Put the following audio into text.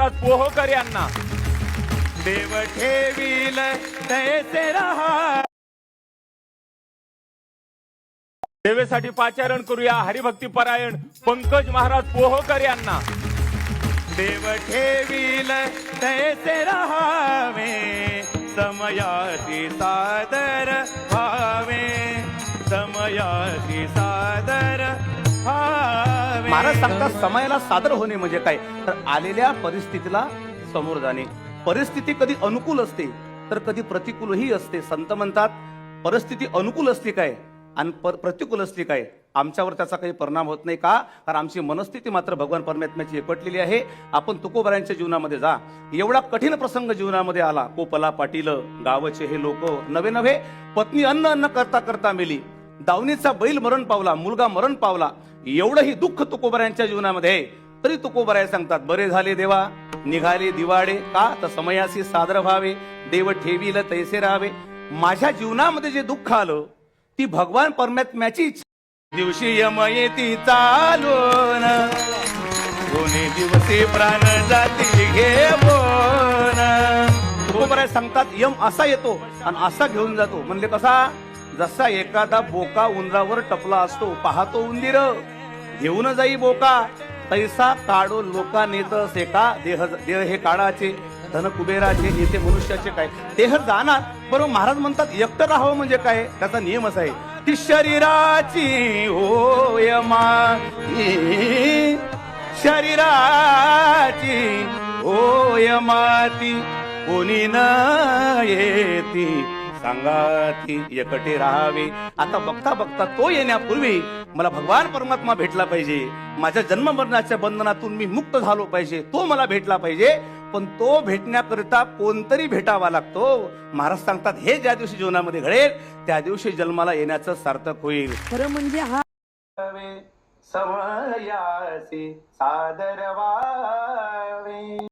महाराज पोहकर यांना देव ठेवील तैसे रहा. देवेसाठी पाचारण करूया हरिभक्ती परायण पंकज महाराज पोहकर यांना देव ठेवील तैसे रहावे समयाची सादर भावे समयाची सादर भावे. महाराज सांगतात समयाला सादर होणे म्हणजे काय तर आलेल्या परिस्थितीला समोर जाणे. परिस्थिती कधी अनुकूल असते तर कधी प्रतिकूलही असते. संत म्हणतात परिस्थिती अनुकूल असली काय आणि प्रतिकूल असली काय आमच्यावर त्याचा काही परिणाम होत नाही का कारण आमची मनस्थिती मात्र भगवान परमात्म्याची एकवटलेली आहे. आपण तुकोबारांच्या जीवनामध्ये जा. एवढा कठीण प्रसंग जीवनामध्ये आला. कोपला पाटील गावचे हे लोक नवे नवे पत्नी अन्न अन्न करता करता मेली. दावणीचा बैल मरण पावला मुलगा मरण पावला. एवढंही दुःख तुकोबारांच्या जीवनामध्ये आहे तरी तुकोबाराय सांगतात बरे झाले देवा निघाले दिवाडे का तर समयासी सादर व्हावे देव ठेवील तैसे राहावे. माझ्या जीवनामध्ये जे दुःख आलं ती भगवान परमात्म्याची दिवशी यम येती चालून कोणी दिवशी प्राण जाती घेऊन. तुकोबाराय सांगतात यम असा येतो आणि असा घेऊन जातो. म्हणले कसा जसा एखादा बोका उंदरावर टपला असतो पाहतो उंदीर घेऊन जाई बोका तैसा काढो लोका नेत सेका. देह हे काळाचे धन कुबेराचे नेते मनुष्याचे काय देह जाणार. बरोबर महाराज म्हणतात एकटं राहावं म्हणजे काय त्याचा नियम असा आहे ती शरीराची होय माती शरीराची होय माती कोणी न येती सांगाती एकटे राहावे. आता बघता बघता तो येण्यापूर्वी मला भगवान परमात्मा भेटला पाहिजे. माझ्या जन्म मरणाच्या बंधनातून मी मुक्त झालो पाहिजे. तो मला भेटला पाहिजे. पण तो भेटण्याकरिता कोणतरी भेटावा लागतो. महाराज सांगतात हे ज्या दिवशी जीवनामध्ये घडेल त्या दिवशी जन्माला येण्याचं सार्थक होईल. खरं म्हणजे हा समयासी सादर व्हावे.